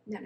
No.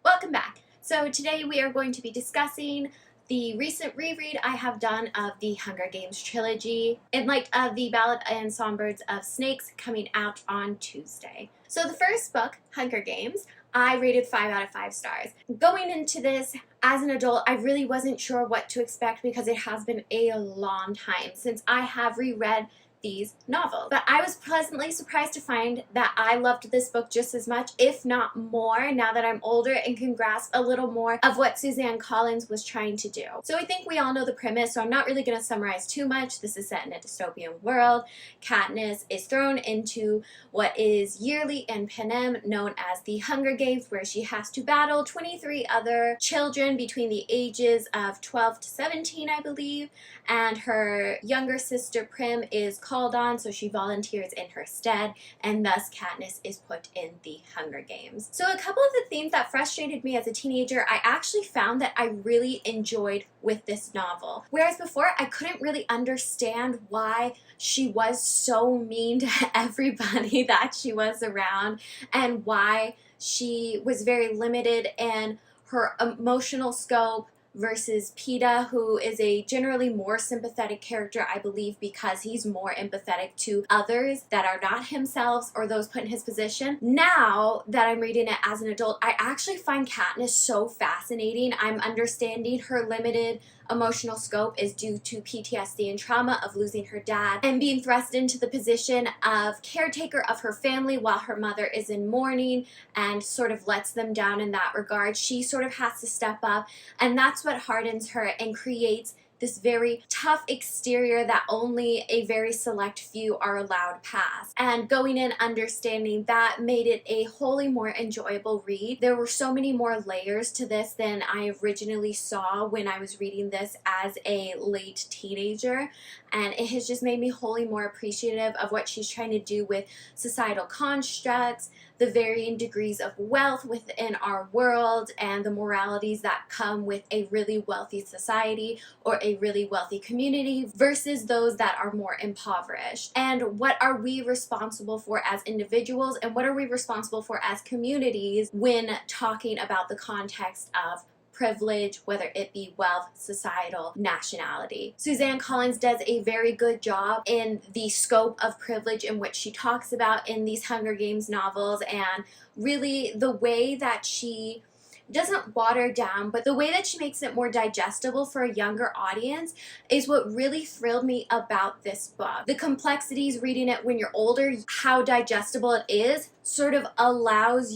Welcome back. So today we are going to be discussing the recent reread I have done of the Hunger Games trilogy in light of the Ballad and Songbirds of Snakes coming out on Tuesday. So the first book, Hunger Games, I rated 5 out of 5 stars. Going into this as an adult, I really wasn't sure what to expect because it has been a long time since I have reread these novels. But I was pleasantly surprised to find that I loved this book just as much, if not more, now that I'm older and can grasp a little more of what Suzanne Collins was trying to do. So I think we all know the premise, so I'm not really going to summarize too much. This is set in a dystopian world. Katniss is thrown into what is yearly in Panem known as the Hunger Games, where she has to battle 23 other children between the ages of 12 to 17, I believe, and her younger sister Prim is called on, so she volunteers in her stead, and thus Katniss is put in the Hunger Games. So a couple of the themes that frustrated me as a teenager, I actually found that I really enjoyed with this novel. Whereas before, I couldn't really understand why she was so mean to everybody that she was around, and why she was very limited in her emotional scope versus Peeta, who is a generally more sympathetic character, I believe, because he's more empathetic to others that are not himself or those put in his position. Now that I'm reading it as an adult, I actually find Katniss so fascinating. I'm understanding her limited emotional scope is due to PTSD and trauma of losing her dad and being thrust into the position of caretaker of her family while her mother is in mourning and sort of lets them down in that regard. She sort of has to step up, and that's what hardens her and creates this very tough exterior that only a very select few are allowed past. And going in understanding that made it a wholly more enjoyable read. There were so many more layers to this than I originally saw when I was reading this as a late teenager, and it has just made me wholly more appreciative of what she's trying to do with societal constructs, the varying degrees of wealth within our world, and the moralities that come with a really wealthy society or a really wealthy community versus those that are more impoverished. And what are we responsible for as individuals, and what are we responsible for as communities when talking about the context of privilege, whether it be wealth, societal, nationality. Suzanne Collins does a very good job in the scope of privilege in which she talks about in these Hunger Games novels, and really the way that she doesn't water down, but the way that she makes it more digestible for a younger audience is what really thrilled me about this book. The complexities reading it when you're older, how digestible it is, sort of allows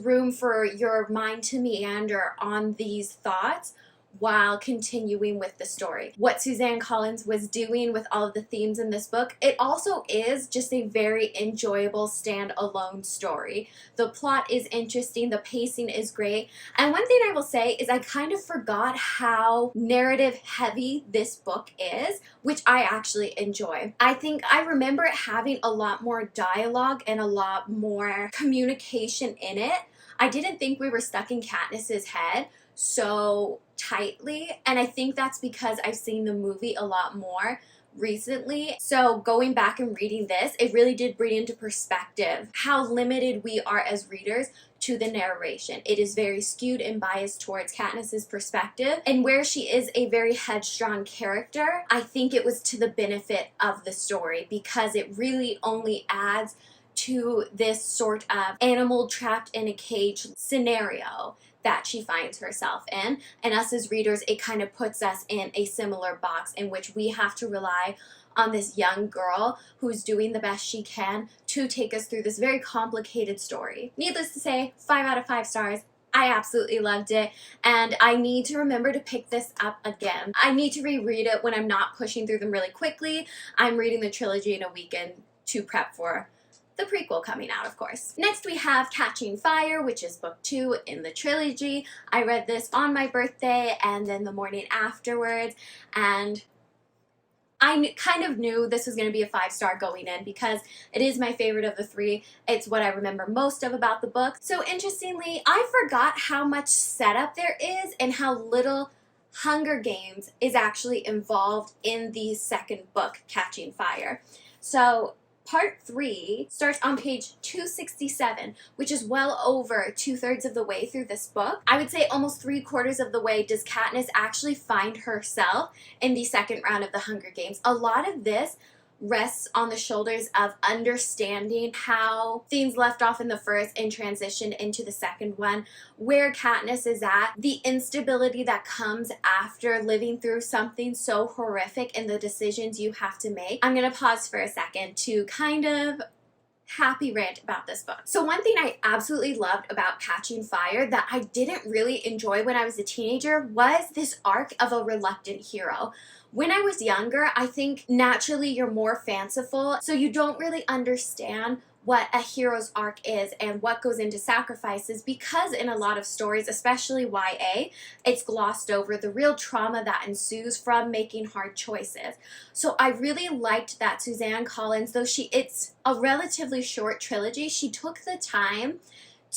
room for your mind to meander on these thoughts while continuing with the story. What Suzanne Collins was doing with all of the themes in this book, it also is just a very enjoyable standalone story. The plot is interesting, the pacing is great, and one thing I will say is I kind of forgot how narrative heavy this book is, which I actually enjoy. I think I remember it having a lot more dialogue and a lot more communication in it. I didn't think we were stuck in Katniss's head so tightly, and I think that's because I've seen the movie a lot more recently. So going back and reading this, it really did bring into perspective how limited we are as readers to the narration. It is very skewed and biased towards Katniss's perspective, and where she is a very headstrong character, I think it was to the benefit of the story because it really only adds to this sort of animal trapped in a cage scenario that she finds herself in. And us as readers, it kind of puts us in a similar box in which we have to rely on this young girl who's doing the best she can to take us through this very complicated story. Needless to say, 5 out of 5 stars. I absolutely loved it, and I need to remember to pick this up again. I need to reread it when I'm not pushing through them really quickly. I'm reading the trilogy in a weekend to prep for the prequel coming out, of course. Next we have Catching Fire, which is book 2 in the trilogy. I read this on my birthday and then the morning afterwards, and I kind of knew this was going to be a 5-star going in because it is my favorite of the 3. It's what I remember most of about the book. So interestingly, I forgot how much setup there is and how little Hunger Games is actually involved in the second book, Catching Fire. So Part 3 starts on page 267, which is well over 2/3 of the way through this book. I would say almost 3/4 of the way does Katniss actually find herself in the second round of the Hunger Games. A lot of this rests on the shoulders of understanding how things left off in the first and transitioned into the second one, where Katniss is at, the instability that comes after living through something so horrific and the decisions you have to make. I'm going to pause for a second to kind of happy rant about this book. So one thing I absolutely loved about Catching Fire that I didn't really enjoy when I was a teenager was this arc of a reluctant hero. When I was younger, I think naturally you're more fanciful, so you don't really understand what a hero's arc is and what goes into sacrifices, because in a lot of stories, especially YA, it's glossed over the real trauma that ensues from making hard choices. So I really liked that Suzanne Collins, though it's a relatively short trilogy, she took the time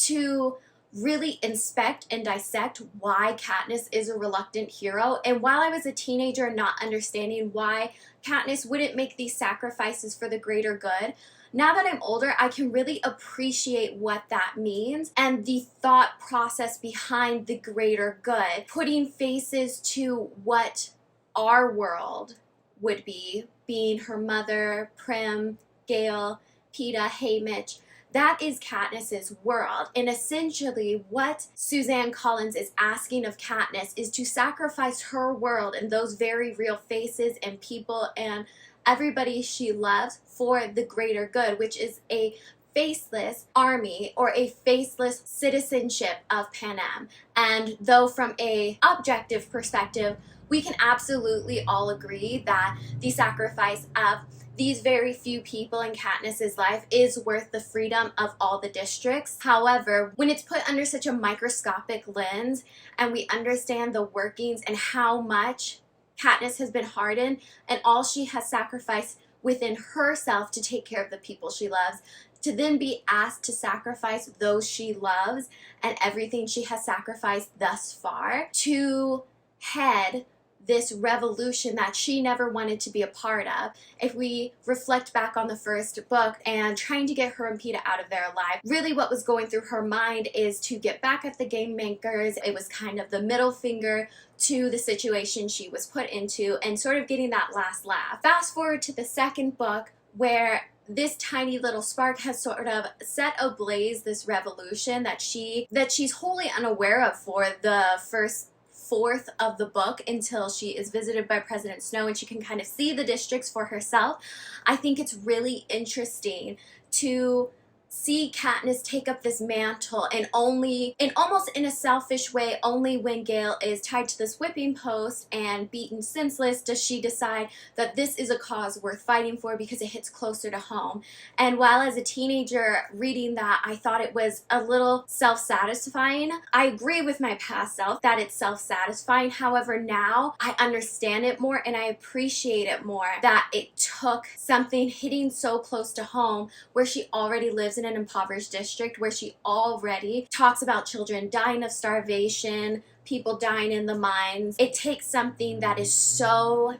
to really inspect and dissect why Katniss is a reluctant hero. And while I was a teenager not understanding why Katniss wouldn't make these sacrifices for the greater good, now that I'm older, I can really appreciate what that means and the thought process behind the greater good, putting faces to what our world would be, being her mother, Prim, Gale, Peeta, Haymitch. That is Katniss's world, and essentially what Suzanne Collins is asking of Katniss is to sacrifice her world and those very real faces and people and everybody she loves for the greater good, which is a faceless army or a faceless citizenship of Panem. And though from a objective perspective, we can absolutely all agree that the sacrifice of these very few people in Katniss's life is worth the freedom of all the districts. However, when it's put under such a microscopic lens and we understand the workings and how much Katniss has been hardened and all she has sacrificed within herself to take care of the people she loves, to then be asked to sacrifice those she loves and everything she has sacrificed thus far to head this revolution that she never wanted to be a part of. If we reflect back on the first book and trying to get her and Peeta out of their life, really what was going through her mind is to get back at the game makers. It was kind of the middle finger to the situation she was put into and sort of getting that last laugh. Fast forward to the second book, where this tiny little spark has sort of set ablaze this revolution that she's wholly unaware of for the first fourth of the book until she is visited by President Snow and she can kind of see the districts for herself. I think it's really interesting to see Katniss take up this mantle, and only, in almost in a selfish way, only when Gale is tied to this whipping post and beaten senseless does she decide that this is a cause worth fighting for because it hits closer to home. And while as a teenager reading that, I thought it was a little self-satisfying. I agree with my past self that it's self-satisfying. However, now I understand it more and I appreciate it more that it took something hitting so close to home, where she already lives in an impoverished district, where she already talks about children dying of starvation, people dying in the mines. It takes something that is so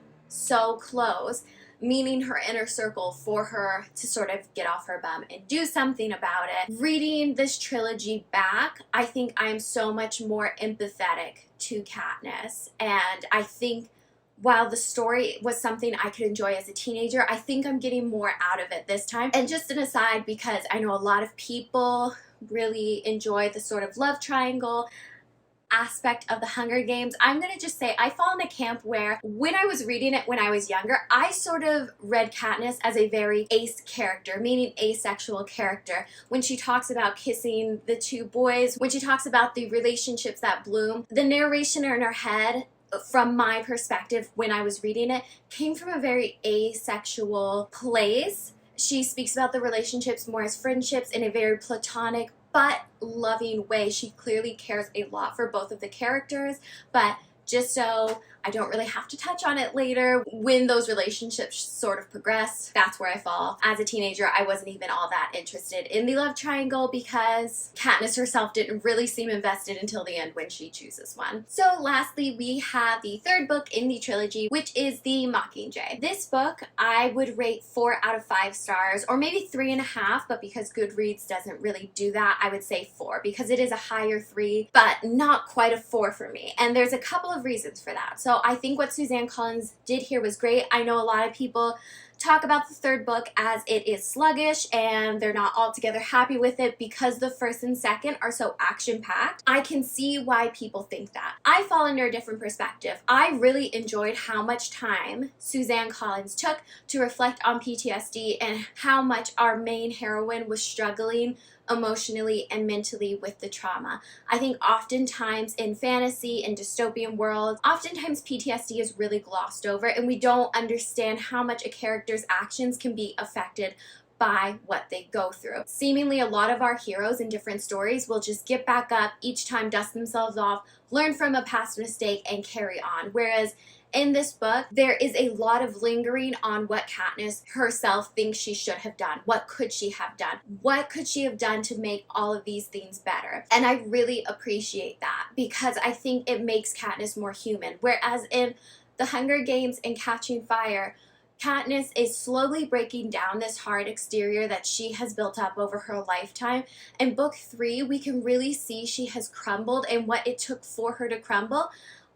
close, meaning her inner circle, for her to sort of get off her bum and do something about it. Reading this trilogy back, I think I'm so much more empathetic to Katniss, and I think while the story was something I could enjoy as a teenager, I think I'm getting more out of it this time. And just an aside, because I know a lot of people really enjoy the sort of love triangle aspect of the Hunger Games, I'm going to just say I fall in a camp where when I was reading it when I was younger, I sort of read Katniss as a very ace character, meaning asexual character. When she talks about kissing the two boys, when she talks about the relationships that bloom, the narration in her head, from my perspective when I was reading it, came from a very asexual place. She speaks about the relationships more as friendships in a very platonic but loving way. She clearly cares a lot for both of the characters, but just so I don't really have to touch on it later. When those relationships sort of progress, that's where I fall. As a teenager, I wasn't even all that interested in the love triangle because Katniss herself didn't really seem invested until the end when she chooses one. So lastly, we have the third book in the trilogy, which is the Mockingjay. This book I would rate 4 out of 5 stars, or maybe 3.5, but because Goodreads doesn't really do that, I would say 4, because it is a higher 3, but not quite a 4 for me. And there's a couple of reasons for that. So I think what Suzanne Collins did here was great. I know a lot of people talk about the third book as it is sluggish and they're not altogether happy with it because the first and second are so action-packed. I can see why people think that. I fall under a different perspective. I really enjoyed how much time Suzanne Collins took to reflect on PTSD and how much our main heroine was struggling emotionally and mentally with the trauma. I think oftentimes in fantasy and dystopian worlds, oftentimes PTSD is really glossed over and we don't understand how much a character's actions can be affected by what they go through. Seemingly a lot of our heroes in different stories will just get back up each time, dust themselves off, learn from a past mistake, and carry on. Whereas in this book, there is a lot of lingering on what Katniss herself thinks she should have done. What could she have done? What could she have done to make all of these things better? And I really appreciate that because I think it makes Katniss more human. Whereas in The Hunger Games and Catching Fire, Katniss is slowly breaking down this hard exterior that she has built up over her lifetime. In book 3, we can really see she has crumbled, and what it took for her to crumble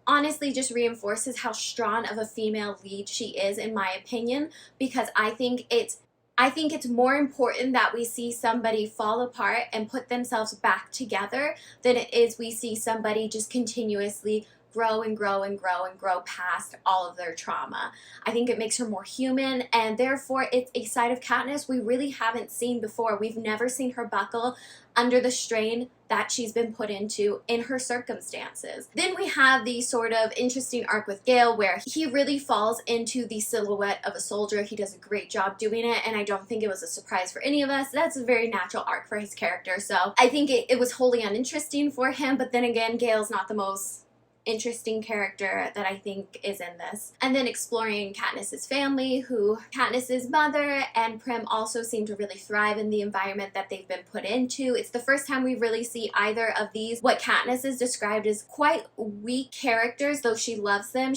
honestly just reinforces how strong of a female lead she is, in my opinion, because I think it's more important that we see somebody fall apart and put themselves back together than it is we see somebody just continuously grow and grow and grow and grow past all of their trauma. I think it makes her more human, and therefore it's a side of Katniss we really haven't seen before. We've never seen her buckle under the strain that she's been put into in her circumstances. Then we have the sort of interesting arc with Gale where he really falls into the silhouette of a soldier. He does a great job doing it, and I don't think it was a surprise for any of us. That's a very natural arc for his character, so I think it was wholly uninteresting for him, but then again, Gale's not the most interesting character that I think is in this. And then exploring Katniss's family, who Katniss's mother and Prim also seem to really thrive in the environment that they've been put into. It's the first time we really see either of these, what Katniss is described as quite weak characters, though she loves them.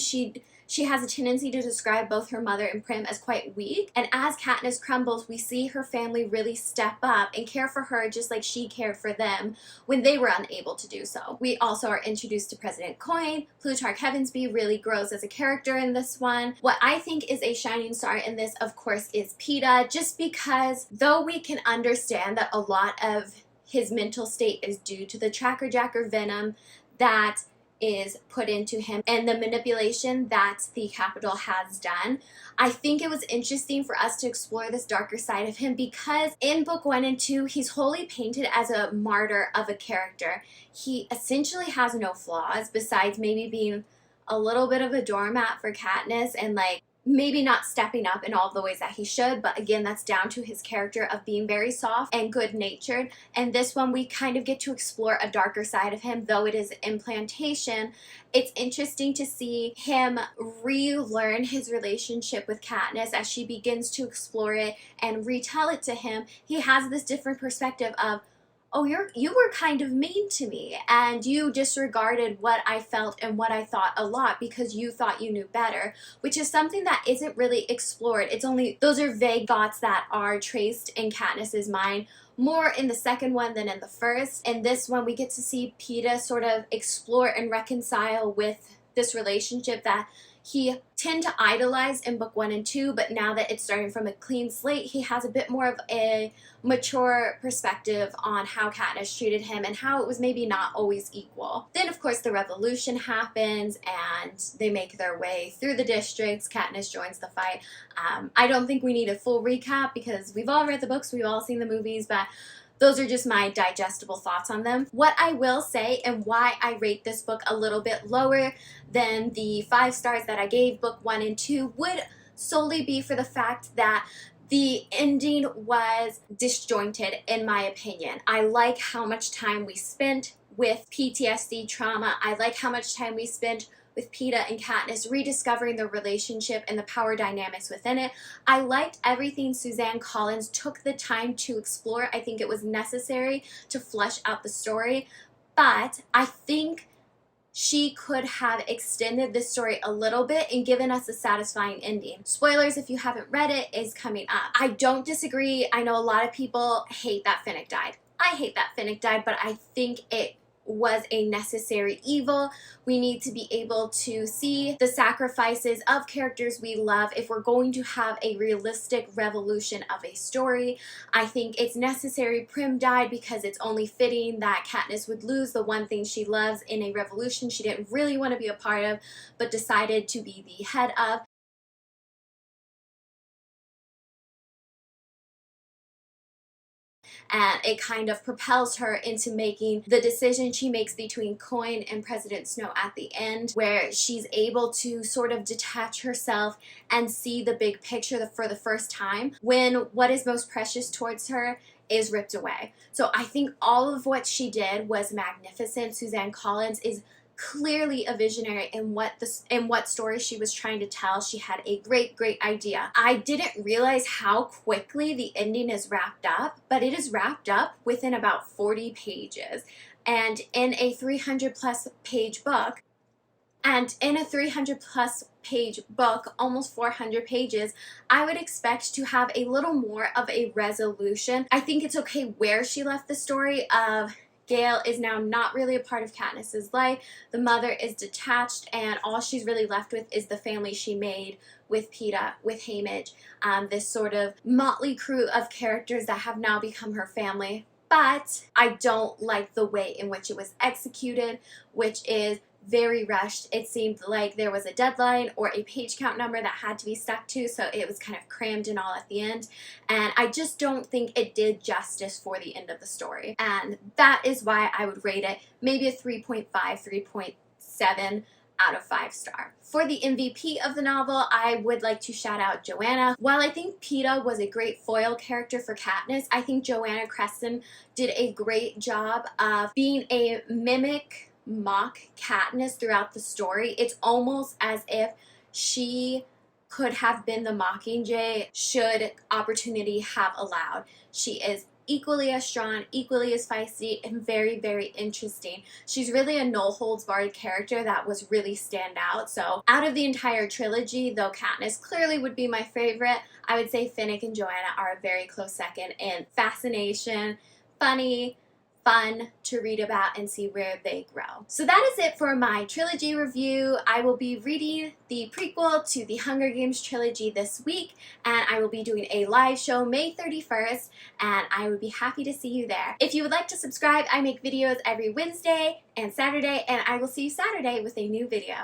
She has a tendency to describe both her mother and Prim as quite weak, and as Katniss crumbles, we see her family really step up and care for her just like she cared for them when they were unable to do so. We also are introduced to President Coin. Plutarch Heavensbee really grows as a character in this one. What I think is a shining star in this, of course, is Peeta, just because though we can understand that a lot of his mental state is due to the Tracker Jacker venom that is put into him and the manipulation that the Capitol has done, I think it was interesting for us to explore this darker side of him because in book 1 and 2, he's wholly painted as a martyr of a character. He essentially has no flaws besides maybe being a little bit of a doormat for Katniss and like maybe not stepping up in all the ways that he should, but again, that's down to his character of being very soft and good-natured. And this one, we kind of get to explore a darker side of him, though it is implantation. It's interesting to see him relearn his relationship with Katniss as she begins to explore it and retell it to him. He has this different perspective of, oh, you were kind of mean to me and you disregarded what I felt and what I thought a lot because you thought you knew better, which is something that isn't really explored. It's only, those are vague thoughts that are traced in Katniss's mind, more in the second one than in the first. In this one, we get to see Peeta sort of explore and reconcile with this relationship that he tend to idolize in book 1 and 2, but now that it's starting from a clean slate, he has a bit more of a mature perspective on how Katniss treated him and how it was maybe not always equal. Then, of course, the revolution happens and they make their way through the districts. Katniss joins the fight. I don't think we need a full recap because we've all read the books, we've all seen the movies, but those are just my digestible thoughts on them. What I will say and why I rate this book a little bit lower than the 5 stars that I gave book 1 and 2 would solely be for the fact that the ending was disjointed, in my opinion. I like how much time we spent with PTSD trauma. I like how much time we spent with Peeta and Katniss rediscovering their relationship and the power dynamics within it. I liked everything Suzanne Collins took the time to explore. I think it was necessary to flesh out the story, but I think she could have extended this story a little bit and given us a satisfying ending. Spoilers, if you haven't read it, is coming up. I don't disagree. I know a lot of people hate that Finnick died. I hate that Finnick died, but I think it was a necessary evil. We need to be able to see the sacrifices of characters we love if we're going to have a realistic revolution of a story. I think it's necessary Prim died because it's only fitting that Katniss would lose the one thing she loves in a revolution she didn't really want to be a part of but decided to be the head of. And it kind of propels her into making the decision she makes between Coin and President Snow at the end, where she's able to sort of detach herself and see the big picture for the first time when what is most precious towards her is ripped away. So I think all of what she did was magnificent. Suzanne Collins is clearly a visionary in what story she was trying to tell. She had a great idea. I didn't realize how quickly the ending is wrapped up, but it is wrapped up within about 40 pages. And in a 300 plus page book, almost 400 pages, I would expect to have a little more of a resolution. I think it's okay where she left the story of Gale is now not really a part of Katniss's life. The mother is detached, and all she's really left with is the family she made with Peeta, with Haymitch, this sort of motley crew of characters that have now become her family. But I don't like the way in which it was executed, which is very rushed. It seemed like there was a deadline or a page count number that had to be stuck to, so it was kind of crammed in all at the end, and I just don't think it did justice for the end of the story, and that is why I would rate it maybe a 3.5, 3.7 out of 5 star. For the MVP of the novel, I would like to shout out Joanna. While I think Peeta was a great foil character for Katniss, I think Joanna Creston did a great job of being a mimic mock Katniss throughout the story. It's almost as if she could have been the Mockingjay should opportunity have allowed. She is equally as strong, equally as feisty, and very interesting. She's really a no-holds-barred character that was really stand out. So out of the entire trilogy, though Katniss clearly would be my favorite, I would say Finnick and Joanna are a very close second in fascination, funny, fun to read about and see where they grow. So that is it for my trilogy review. I will be reading the prequel to the Hunger Games trilogy this week, and I will be doing a live show May 31st, and I would be happy to see you there. If you would like to subscribe, I make videos every Wednesday and Saturday, and I will see you Saturday with a new video.